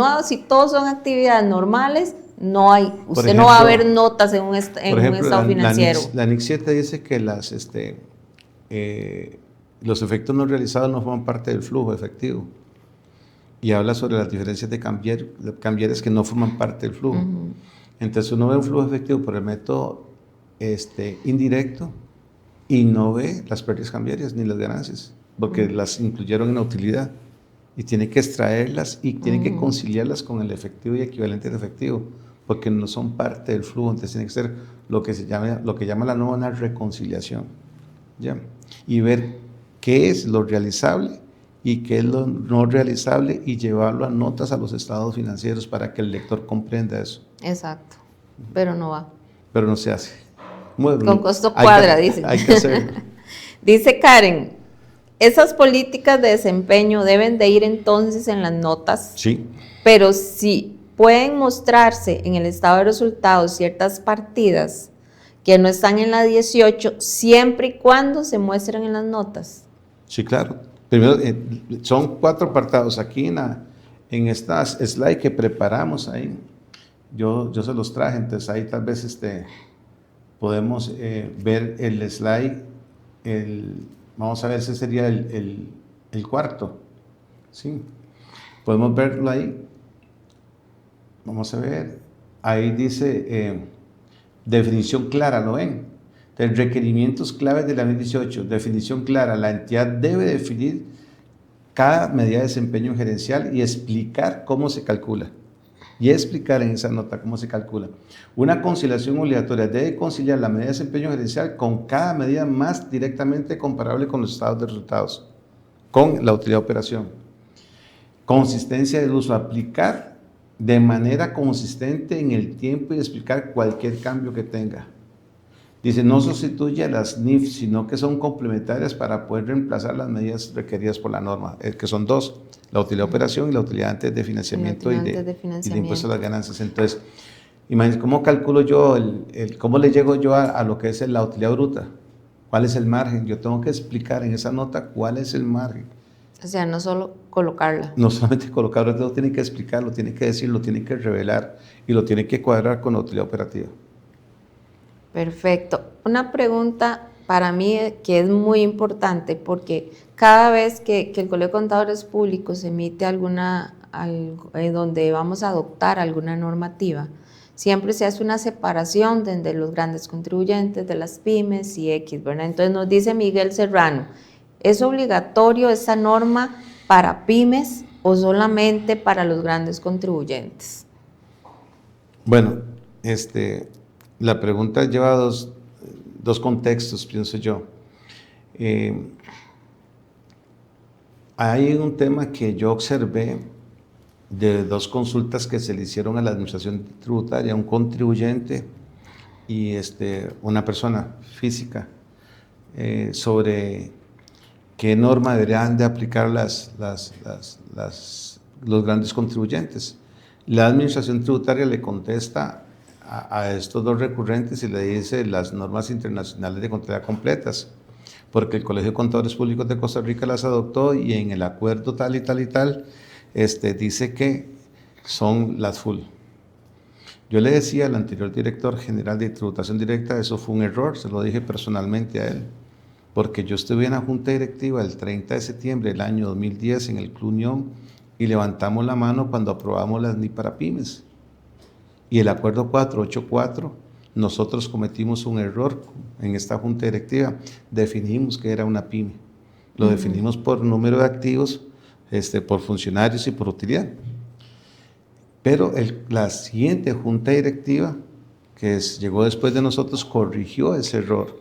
A: todos son actividades normales, no hay, usted no va a ver notas en un estado financiero.
B: La NIC 7 dice que los efectos no realizados no forman parte del flujo efectivo. Y habla sobre las diferencias de cambiarias que no forman parte del flujo. Entonces uno ve un flujo efectivo por el método indirecto y no ve las pérdidas cambiarias ni las ganancias, porque las incluyeron en la utilidad y tiene que extraerlas y tiene que conciliarlas con el efectivo y equivalente de efectivo, porque no son parte del flujo. Entonces tiene que ser lo que llama la nueva una reconciliación, ¿ya? Y ver qué es lo realizable y qué es lo no realizable y llevarlo a notas a los estados financieros para que el lector comprenda eso.
A: Exacto, pero no va.
B: Pero no se hace. Bueno,
A: con costo cuadra, dice.
B: Hay que hacerlo.
A: Dice Karen, esas políticas de desempeño deben de ir entonces en las notas.
B: Sí.
A: Pero si pueden mostrarse en el estado de resultados ciertas partidas que no están en la 18, siempre y cuando se muestren en las notas.
B: Sí, claro. Primero, son 4 apartados. Aquí en estas slides que preparamos ahí, yo se los traje, entonces ahí tal vez podemos ver el slide, vamos a ver, ese sería el cuarto, ¿sí? Podemos verlo ahí, vamos a ver, ahí dice definición clara, ¿lo ven? Entonces, requerimientos claves de la 2018, definición clara, la entidad debe definir cada medida de desempeño gerencial y explicar cómo se calcula. Y explicar en esa nota cómo se calcula. Una conciliación obligatoria debe conciliar la medida de desempeño gerencial con cada medida más directamente comparable con los estados de resultados, con la utilidad de operación. Consistencia del uso, aplicar de manera consistente en el tiempo y explicar cualquier cambio que tenga. Dice, no sustituye a las NIF, sino que son complementarias para poder reemplazar las medidas requeridas por la norma, que son 2, la utilidad de operación y la utilidad antes de financiamiento y de impuesto a las ganancias. Entonces, imagínense, ¿cómo calculo yo, cómo le llego yo a lo que es la utilidad bruta? ¿Cuál es el margen? Yo tengo que explicar en esa nota cuál es el margen.
A: O sea, no solo colocarla.
B: No solamente colocarlo, lo tiene que explicar, lo tiene que decir, lo tiene que revelar y lo tiene que cuadrar con la utilidad operativa.
A: Perfecto. Una pregunta para mí que es muy importante porque cada vez que el Colegio de Contadores Públicos emite donde vamos a adoptar alguna normativa, siempre se hace una separación de los grandes contribuyentes, de las pymes y X, ¿verdad? Entonces nos dice Miguel Serrano, ¿es obligatorio esa norma para pymes o solamente para los grandes contribuyentes?
B: Bueno, la pregunta lleva dos contextos, pienso yo. Hay un tema que yo observé de 2 consultas que se le hicieron a la administración tributaria, un contribuyente y una persona física, sobre qué norma deberían de aplicar los grandes contribuyentes. La administración tributaria le contesta a estos 2 recurrentes y le dice las normas internacionales de contabilidad completas, porque el Colegio de Contadores Públicos de Costa Rica las adoptó y en el acuerdo tal y tal y tal, dice que son las full. Yo le decía al anterior director general de tributación directa, eso fue un error, se lo dije personalmente a él, porque yo estuve en la junta directiva el 30 de septiembre del año 2010 en el Club Unión y levantamos la mano cuando aprobamos las NI para pymes. Y el acuerdo 484, nosotros cometimos un error en esta junta directiva, definimos que era una pyme. Lo definimos por número de activos, por funcionarios y por utilidad. Pero la siguiente junta directiva, que llegó después de nosotros, corrigió ese error,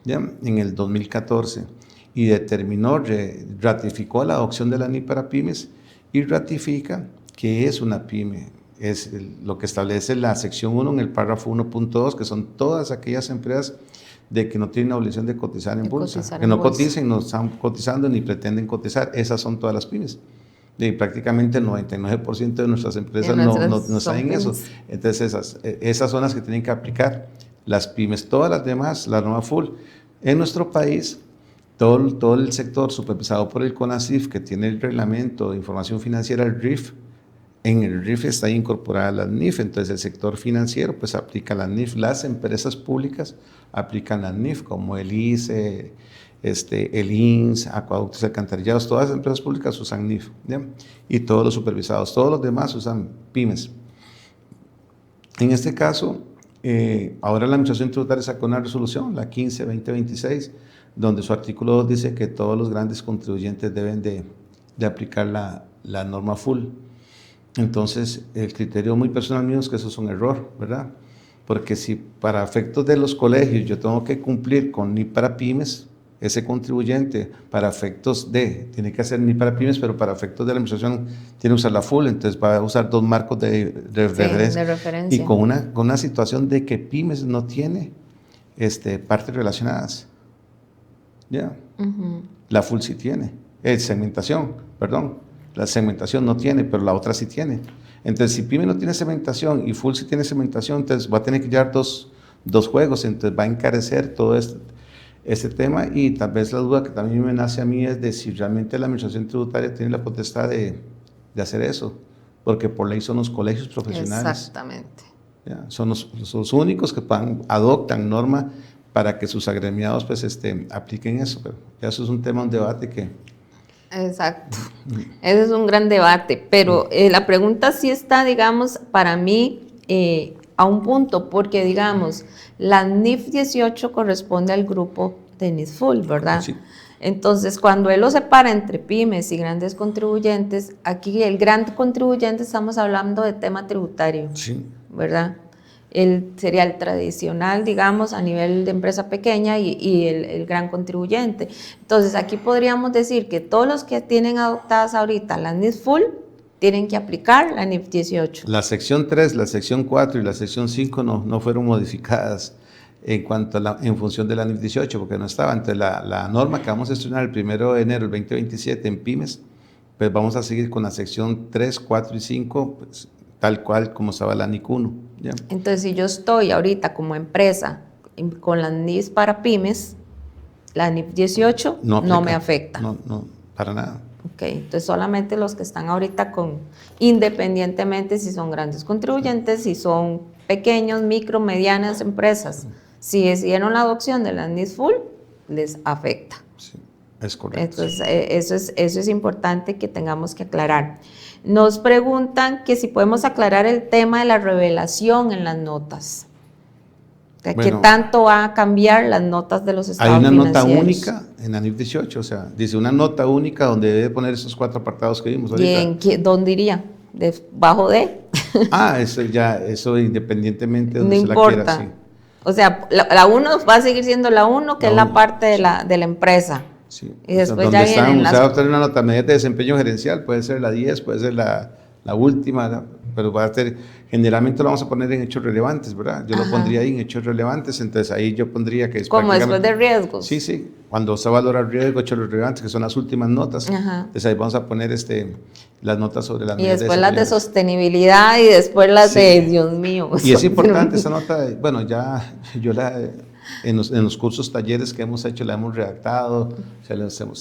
B: ¿ya? En el 2014 y determinó, ratificó la adopción de la NI para pymes y ratifica que es una pyme. Es lo que establece la sección 1 en el párrafo 1.2, que son todas aquellas empresas que no tienen la obligación de cotizar en bolsa, que no coticen, no están cotizando ni pretenden cotizar, esas son todas las pymes. Y prácticamente el 99% de nuestras empresas no están en eso. Entonces esas son las que tienen que aplicar. Las pymes, todas las demás, la norma full. En nuestro país, todo el sector supervisado por el CONACYF, que tiene el reglamento de información financiera, el RIF, en el RIF está incorporada la NIF, entonces el sector financiero pues aplica la NIF, las empresas públicas aplican la NIF, como el ICE, el INS, acueductos y alcantarillados, todas las empresas públicas usan NIF, ¿ya? Y todos los supervisados, todos los demás usan pymes. En este caso, ahora la Administración Tributaria sacó una resolución, la 15-2026, donde su artículo 2 dice que todos los grandes contribuyentes deben de aplicar la norma full. Entonces, el criterio muy personal mío es que eso es un error, ¿verdad? Porque si para efectos de los colegios yo tengo que cumplir con NIF para pymes, ese contribuyente para efectos tiene que hacer NIF para pymes, pero para efectos de la administración tiene que usar la full, entonces va a usar dos marcos de referencia. Y con una situación de que pymes no tiene partes relacionadas. ¿Ya? La full sí tiene. Segmentación, perdón. La segmentación no tiene, pero la otra sí tiene. Entonces, si pyme no tiene segmentación y full sí tiene segmentación, entonces va a tener que llevar dos juegos, entonces va a encarecer todo este tema. Y tal vez la duda que también me nace a mí es de si realmente la Administración Tributaria tiene la potestad de hacer eso, porque por ley son los colegios profesionales.
A: Exactamente.
B: ¿Ya? Son los únicos que adoptan norma para que sus agremiados pues apliquen eso, pero eso es un tema, un debate que...
A: Exacto, ese es un gran debate, pero la pregunta sí está, digamos, para mí a un punto, porque digamos, la NIF 18 corresponde al grupo de NIF Full, ¿verdad? Sí. Entonces, cuando él lo separa entre pymes y grandes contribuyentes, aquí el gran contribuyente estamos hablando de tema tributario, sí, ¿verdad? Sería el tradicional, digamos, a nivel de empresa pequeña y el gran contribuyente. Entonces, aquí podríamos decir que todos los que tienen adoptadas ahorita la NIF Full tienen que aplicar la NIF 18.
B: La sección 3, la sección 4 y la sección 5 no fueron modificadas en función de la NIF 18, porque no estaba. Entonces, la norma que vamos a estrenar el 1 de enero del 2027 en pymes, pues vamos a seguir con la sección 3, 4 y 5, pues, tal cual como estaba la NIC 1. ¿Ya?
A: Entonces, si yo estoy ahorita como empresa con las NIF para pymes, la NIF 18 no me afecta.
B: No, para nada.
A: Ok, entonces solamente los que están ahorita independientemente si son grandes contribuyentes, si son pequeños, micro, medianas empresas, si decidieron la adopción de la NIF Full, les afecta.
B: Sí, es correcto.
A: Entonces, eso es importante que tengamos que aclarar. Nos preguntan que si podemos aclarar el tema de la revelación en las notas. ¿Qué tanto va a cambiar las notas de los estados financieros?
B: Hay una nota única en la NIF 18, o sea, dice una nota única donde debe poner esos 4 apartados que vimos ahorita.
A: ¿Y dónde iría? ¿Debajo de?
B: Eso independientemente de donde
A: no
B: se
A: importa.
B: la quiera, sí.
A: O sea, la 1 va a seguir siendo la 1, que es la parte de la empresa.
B: Sí.
A: Y después
B: donde
A: ya vienen
B: usted va a obtener una nota media de desempeño gerencial, puede ser la 10, puede ser la última, pero va a ser, generalmente lo vamos a poner en hechos relevantes, ¿verdad? Yo lo pondría ahí en hechos relevantes, entonces ahí yo pondría que es
A: como después de riesgos.
B: Sí, cuando se valora el riesgo, hechos relevantes, que son las últimas notas, entonces ahí vamos a poner las notas sobre las medidas de
A: después las de sostenibilidad y después las de, Dios mío.
B: Y es importante esa nota, bueno, ya yo en los cursos, talleres que hemos hecho, la hemos redactado, se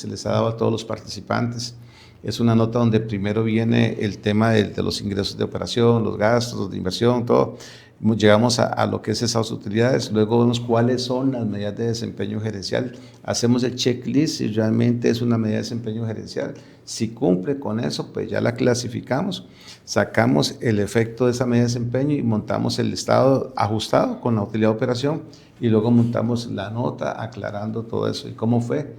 B: les ha dado a todos los participantes. Es una nota donde primero viene el tema de los ingresos de operación, los gastos de inversión, todo. Llegamos a lo que es esas utilidades, luego vemos cuáles son las medidas de desempeño gerencial, hacemos el checklist si realmente es una medida de desempeño gerencial. Si cumple con eso, pues ya la clasificamos, sacamos el efecto de esa medida de desempeño y montamos el estado ajustado con la utilidad de operación y luego montamos la nota aclarando todo eso. ¿Y cómo fue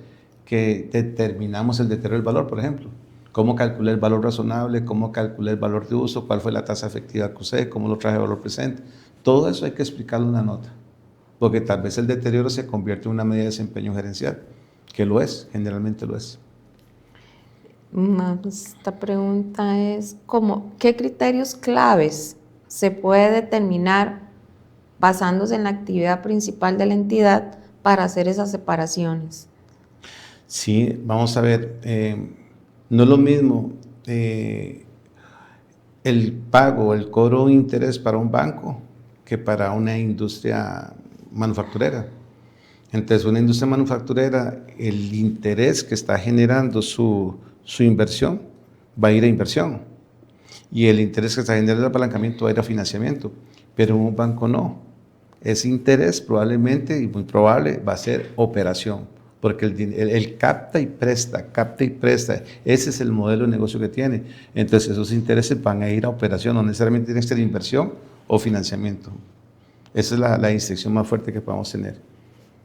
B: que determinamos el deterioro del valor, por ejemplo? ¿Cómo calculé el valor razonable? ¿Cómo calculé el valor de uso? ¿Cuál fue la tasa efectiva que usé? ¿Cómo lo traje a valor presente? Todo eso hay que explicarlo en una nota, porque tal vez el deterioro se convierte en una medida de desempeño gerencial, que lo es, generalmente lo es.
A: Esta pregunta es, ¿qué criterios claves se puede determinar basándose en la actividad principal de la entidad para hacer esas separaciones?
B: Sí, vamos a ver, no es lo mismo el pago, el cobro de interés para un banco que para una industria manufacturera. Entonces, una industria manufacturera, el interés que está generando su inversión va a ir a inversión, y el interés que está generando el apalancamiento va a ir a financiamiento, pero un banco no. Ese interés probablemente y muy probable va a ser operación, porque él capta y presta, ese es el modelo de negocio que tiene. Entonces esos intereses van a ir a operación, no necesariamente tiene que ser inversión o financiamiento. Esa es la distinción más fuerte que podemos tener.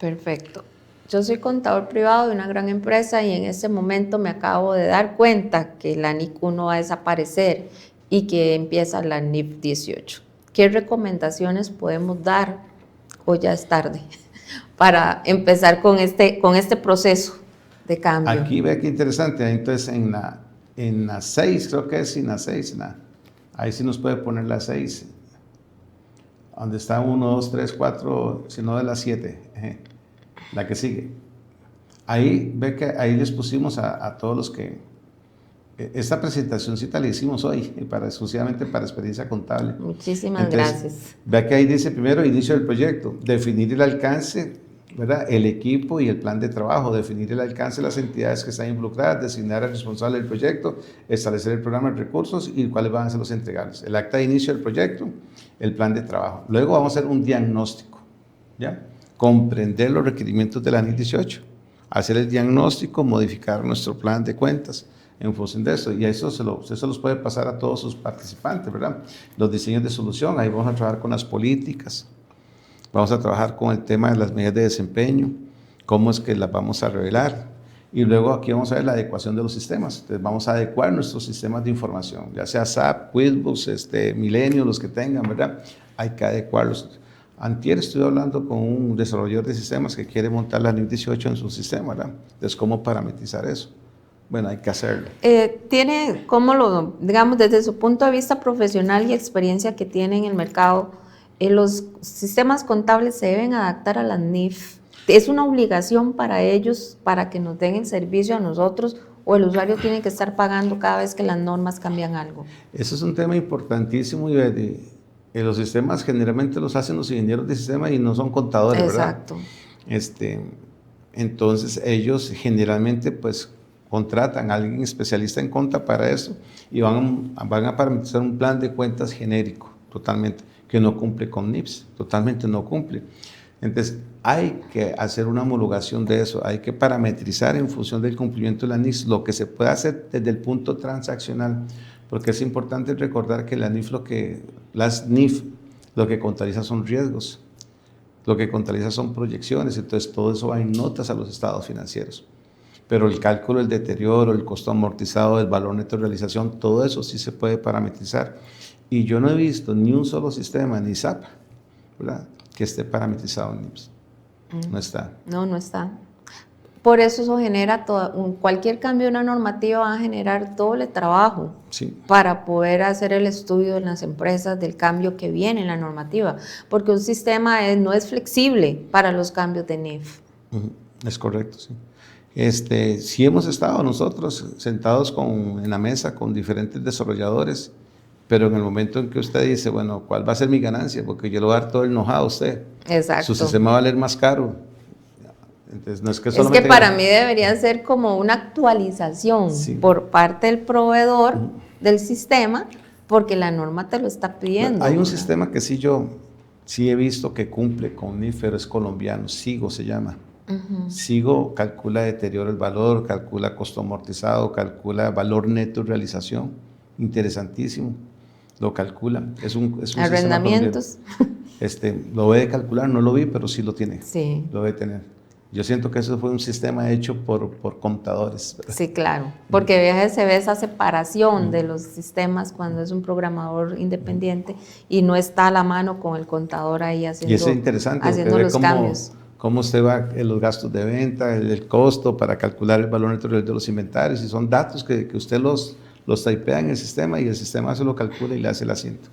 A: Perfecto. Yo soy contador privado de una gran empresa y en este momento me acabo de dar cuenta que la NIC 1 va a desaparecer y que empieza la NIF 18. ¿Qué recomendaciones podemos dar, o ya es tarde, para empezar con este proceso de cambio?
B: Aquí ve que interesante. Entonces en la 6, creo que es en la 6, ahí sí nos puede poner la 6, donde está 1, 2, 3, 4, si no de la 7, la que sigue. Ahí ve que ahí les pusimos a todos los que... Esta presentacióncita la hicimos hoy, exclusivamente para experiencia contable.
A: Muchísimas gracias.
B: Vea que ahí dice primero inicio del proyecto, definir el alcance, ¿verdad? El equipo y el plan de trabajo, definir el alcance de las entidades que están involucradas, designar al responsable del proyecto, establecer el programa de recursos y cuáles van a ser los entregables. El acta de inicio del proyecto, el plan de trabajo. Luego vamos a hacer un diagnóstico, ¿ya? Comprender los requerimientos de la NIC 18, hacer el diagnóstico, modificar nuestro plan de cuentas en función de eso, y eso se los puede pasar a todos sus participantes, ¿verdad? Los diseños de solución, ahí vamos a trabajar con las políticas, vamos a trabajar con el tema de las medidas de desempeño, cómo es que las vamos a revelar, y luego aquí vamos a ver la adecuación de los sistemas. Entonces vamos a adecuar nuestros sistemas de información, ya sea SAP, QuickBooks, Milenio, los que tengan, ¿verdad? Hay que adecuarlos. Antier estuve hablando con un desarrollador de sistemas que quiere montar la NIF 18 en su sistema, ¿verdad? Entonces, ¿cómo parametrizar eso? Bueno, hay que hacerlo.
A: ¿Tiene cómo digamos, desde su punto de vista profesional y experiencia que tiene en el mercado, los sistemas contables se deben adaptar a las NIF? ¿Es una obligación para ellos para que nos den el servicio a nosotros, o el usuario tiene que estar pagando cada vez que las normas cambian algo?
B: Eso es un tema importantísimo, y los sistemas generalmente los hacen los ingenieros de sistema y no son contadores, ¿verdad?
A: Exacto.
B: Entonces ellos generalmente pues contratan a alguien especialista en conta para eso y van a parametrizar un plan de cuentas genérico, totalmente, que no cumple con NIFs, totalmente no cumple. Entonces, hay que hacer una homologación de eso, hay que parametrizar en función del cumplimiento de la NIF lo que se puede hacer desde el punto transaccional, porque es importante recordar que las NIF lo que contabiliza son riesgos, lo que contabiliza son proyecciones, entonces todo eso va en notas a los estados financieros. Pero el cálculo del deterioro, el costo amortizado, el valor neto de realización, todo eso sí se puede parametrizar. Y yo no he visto ni un solo sistema, ni SAP, ¿verdad?, que esté parametrizado en NIFs. No está.
A: No está. Por eso genera cualquier cambio de una normativa va a generar doble trabajo, sí, para poder hacer el estudio en las empresas del cambio que viene en la normativa, porque un sistema no es flexible para los cambios de NIF.
B: Es correcto, sí. Sí hemos estado nosotros sentados en la mesa con diferentes desarrolladores, pero en el momento en que usted dice, bueno, ¿cuál va a ser mi ganancia? Porque yo le voy a dar todo el know-how a usted.
A: Exacto.
B: Su sistema va a valer más caro. Entonces, no es que
A: solamente... Es que para mí debería ser como una actualización, sí, por parte del proveedor del sistema, porque la norma te lo está pidiendo.
B: Bueno, hay un sistema que sí he visto que cumple con NIF, pero es colombiano, SIGO se llama. SIGO calcula deterioro del valor, calcula costo amortizado, calcula valor neto de realización, interesantísimo, lo calcula, es un
A: arrendamientos.
B: Lo debe calcular, no lo vi, pero sí lo tiene,
A: sí,
B: lo debe tener. Yo siento que eso fue un sistema hecho por contadores, ¿verdad?
A: Sí, claro, porque se ve esa separación de los sistemas cuando es un programador independiente y no está a la mano con el contador ahí haciendo,
B: y eso es interesante,
A: haciendo los cambios.
B: Cómo usted va en los gastos de venta, el costo para calcular el valor neto de los inventarios, y son datos que usted los typea en el sistema y el sistema se lo calcula y le hace el asiento.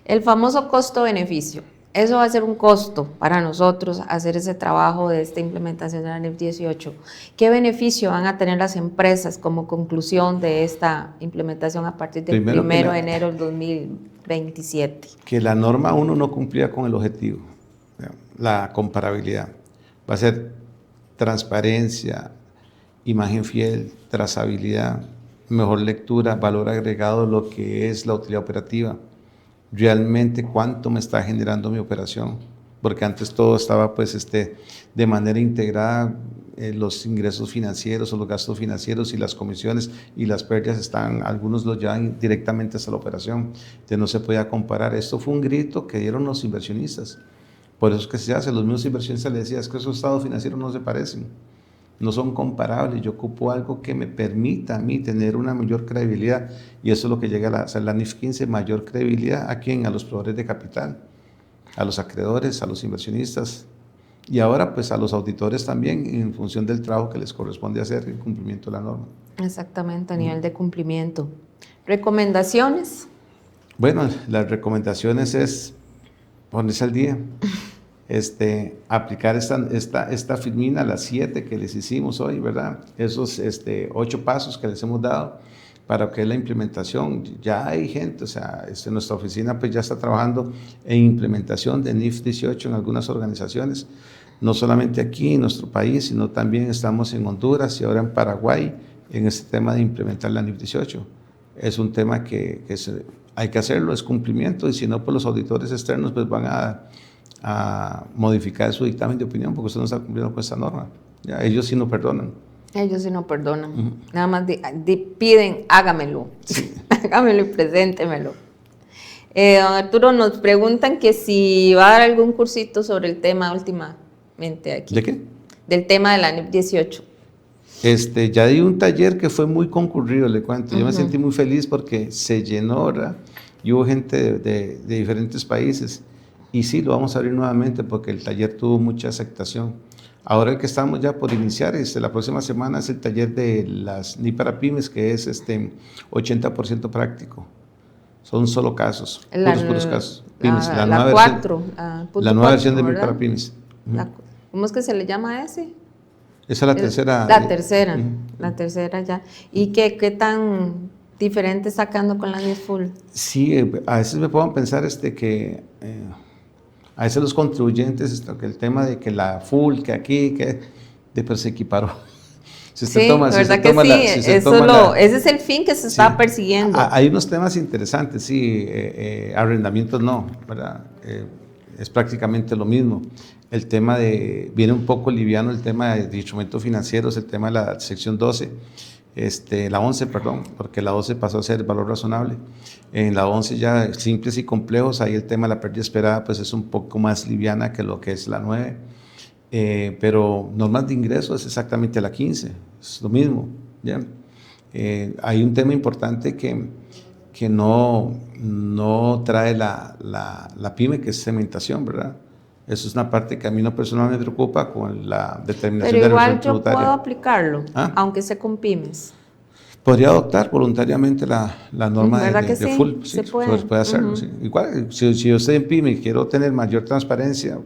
A: El famoso costo-beneficio. Eso va a ser un costo para nosotros hacer ese trabajo de esta implementación de la NIF 18. ¿Qué beneficio van a tener las empresas como conclusión de esta implementación a partir del 1 de enero del 2027?
B: Que la norma 1 no cumplía con el objetivo, la comparabilidad. Va a ser transparencia, imagen fiel, trazabilidad, mejor lectura, valor agregado, lo que es la utilidad operativa. Realmente cuánto me está generando mi operación, porque antes todo estaba pues de manera integrada, los ingresos financieros o los gastos financieros y las comisiones y las pérdidas están, algunos los llevan directamente hasta la operación, entonces no se podía comparar. Esto fue un grito que dieron los inversionistas, por eso es que se hace, los mismos inversionistas les decían, es que esos estados financieros no se parecen, no son comparables, yo ocupo algo que me permita a mí tener una mayor credibilidad, y eso es lo que llega a la NIF 15, mayor credibilidad. ¿A quién? A los proveedores de capital, a los acreedores, a los inversionistas, y ahora pues a los auditores también, en función del trabajo que les corresponde hacer en cumplimiento de la norma.
A: Exactamente, a nivel de cumplimiento. ¿Recomendaciones?
B: Bueno, las recomendaciones es ponerse al día. Aplicar esta filmina, las 7 que les hicimos hoy, ¿verdad? Esos 8 pasos que les hemos dado para que la implementación, ya hay gente, o sea, nuestra oficina pues ya está trabajando en implementación de NIF 18 en algunas organizaciones, no solamente aquí en nuestro país, sino también estamos en Honduras y ahora en Paraguay en este tema de implementar la NIF 18. Es un tema que hay que hacerlo, es cumplimiento, y si no, pues los auditores externos pues van a modificar su dictamen de opinión porque usted no está cumpliendo con esta norma. Ya, ellos sí no perdonan.
A: Ellos sí no perdonan. Nada más piden, hágamelo. Sí. Hágamelo y preséntemelo. Don Arturo, nos preguntan que si va a dar algún cursito sobre el tema últimamente aquí.
B: ¿De qué?
A: Del tema de la NIF 18.
B: Ya di un taller que fue muy concurrido, le cuento. Yo me sentí muy feliz porque se llenó, ¿verdad? Y hubo gente de diferentes países. Y sí, lo vamos a abrir nuevamente porque el taller tuvo mucha aceptación. Ahora el que estamos ya por iniciar, la próxima semana es el taller de las NIF para pymes, que es 80% práctico. Son solo casos, puros casos. Pymes,
A: la nueva
B: versión de NIF para pymes.
A: ¿Cómo es que se le llama a ese?
B: Esa es la tercera.
A: La tercera ya. ¿Y qué tan diferente está quedando con la NIF Full?
B: Sí, a veces me puedo pensar que a veces los contribuyentes, que el tema de que la Full, que aquí, pero se equiparó.
A: Ese es el fin que se está persiguiendo.
B: Hay unos temas interesantes, sí, arrendamientos no, ¿verdad? Es prácticamente lo mismo. El tema viene un poco liviano el tema de instrumentos financieros, el tema de la sección 12, la 11, perdón, porque la 12 pasó a ser valor razonable. En la 11 ya simples y complejos, ahí el tema de la pérdida esperada pues es un poco más liviana que lo que es la 9, pero normas de ingreso es exactamente la 15, es lo mismo, ¿ya? Hay un tema importante que no trae la pyme, que es cementación, ¿verdad? Eso es una parte que a mí no personalmente me preocupa con la determinación de la reforma tributaria.
A: Pero igual yo puedo aplicarlo, aunque sea con pymes.
B: Podría adoptar voluntariamente la norma de full.
A: Sí, se puede
B: hacerlo. Sí. Igual, si yo estoy en pyme y quiero tener mayor transparencia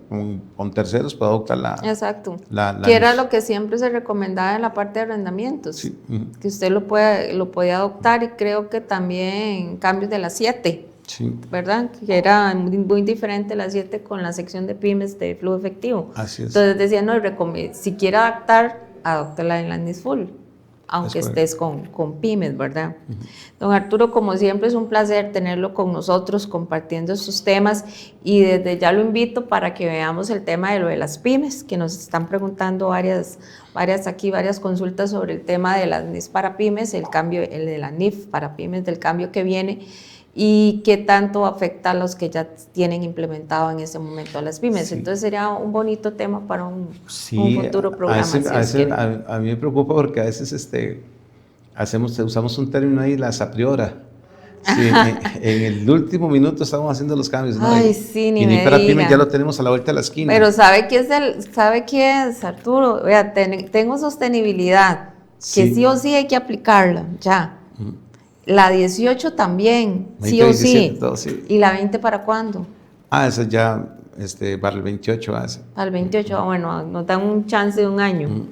B: con terceros, puedo adoptar la...
A: Exacto. Que era lo que siempre se recomendaba en la parte de arrendamientos. Sí. Que usted lo puede adoptar, y creo que también cambios de las 7. Sí. ¿Verdad? Que era muy diferente la 7 con la sección de pymes de flujo efectivo.
B: Así es.
A: Entonces decía, no, si quiere adaptar, adóptela en la NIF Full, aunque estés con pymes, ¿verdad? Don Arturo, como siempre es un placer tenerlo con nosotros compartiendo estos temas, y desde ya lo invito para que veamos el tema de lo de las pymes, que nos están preguntando varias consultas sobre el tema de las NIF para pymes, el de la NIF para pymes, del cambio que viene, y qué tanto afecta a los que ya tienen implementado en ese momento a las pymes. Sí. Entonces sería un bonito tema para un futuro programa.
B: A mí me preocupa porque a veces usamos un término ahí, las a priori. Sí, en el último minuto estamos haciendo los cambios, ¿no?
A: Ay, sí, ni me
B: para
A: diga.
B: pymes ya lo tenemos a la vuelta de la esquina.
A: Pero ¿sabe qué es, Arturo? Vea, tengo sostenibilidad, que sí o sí hay que aplicarla, ya. La 18 también, 20, sí o 17, sí. Todo, sí. ¿Y la 20 para cuándo?
B: Esa ya para el 28 hace.
A: Para el 28, bueno, nos dan un chance de un año,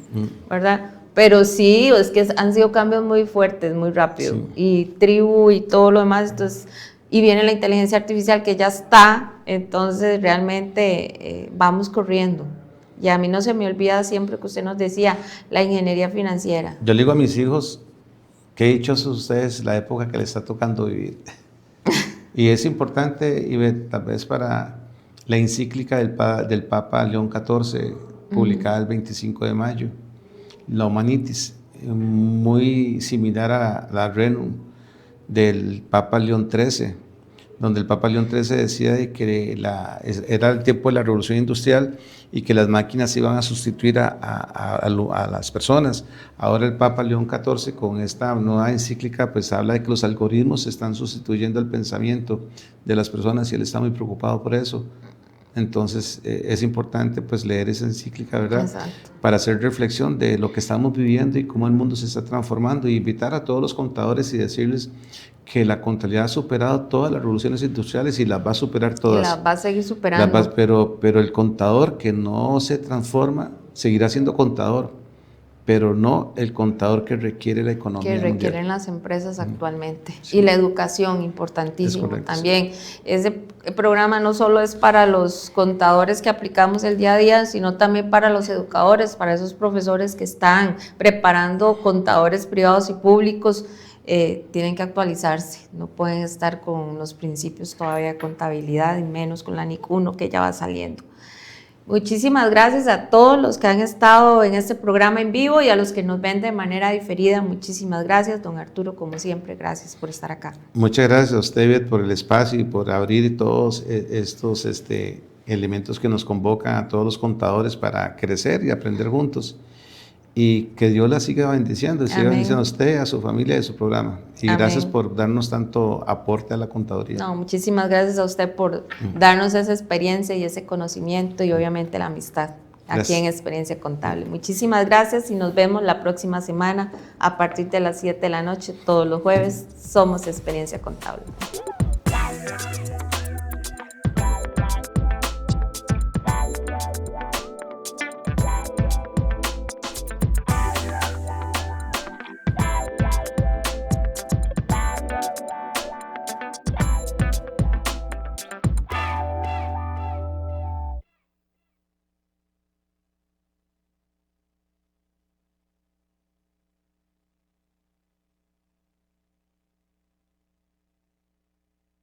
A: ¿verdad? Pero sí, es que han sido cambios muy fuertes, muy rápido.
B: Sí.
A: Y tribu y todo lo demás, entonces, y viene la inteligencia artificial que ya está, entonces realmente vamos corriendo. Y a mí no se me olvida siempre que usted nos decía, la ingeniería financiera.
B: Yo le digo a mis hijos, qué dichosos ustedes la época que les está tocando vivir. Y es importante, Ivette, tal vez para la encíclica del Papa León XIV, publicada el 25 de mayo, la Humanitis, muy similar a la Renum del Papa León XIII, donde el Papa León XIII decía de que era el tiempo de la revolución industrial y que las máquinas iban a sustituir a las personas. Ahora el Papa León XIV, con esta nueva encíclica, pues habla de que los algoritmos están sustituyendo el pensamiento de las personas y él está muy preocupado por eso. Entonces es importante pues leer esa encíclica, ¿verdad?
A: Exacto.
B: Para hacer reflexión de lo que estamos viviendo y cómo el mundo se está transformando, y invitar a todos los contadores y decirles que la contabilidad ha superado todas las revoluciones industriales y las va a superar todas.
A: Y las va a seguir superando.
B: Pero el contador que no se transforma seguirá siendo contador, pero no el contador que requiere la economía
A: que
B: mundial.
A: requieren las empresas actualmente.
B: Sí.
A: Y la educación, importantísimo
B: correcto,
A: también. Sí. Ese programa no solo es para los contadores que aplicamos el día a día, sino también para los educadores, para esos profesores que están preparando contadores privados y públicos. Tienen que actualizarse, no pueden estar con los principios todavía de contabilidad y menos con la NIC 1 que ya va saliendo. Muchísimas gracias a todos los que han estado en este programa en vivo y a los que nos ven de manera diferida. Muchísimas gracias, don Arturo, como siempre, gracias por estar acá.
B: Muchas gracias a usted, Ivette, por el espacio y por abrir todos estos elementos que nos convocan a todos los contadores para crecer y aprender juntos. Y que Dios la siga bendiciendo, siga bendiciendo a usted, a su familia y a su programa. Y amén. Gracias por darnos tanto aporte a la contaduría.
A: No, muchísimas gracias a usted por darnos esa experiencia y ese conocimiento y obviamente la amistad aquí en Experiencia Contable. Muchísimas gracias y nos vemos la próxima semana a partir de las 7 de la noche, todos los jueves. Somos Experiencia Contable.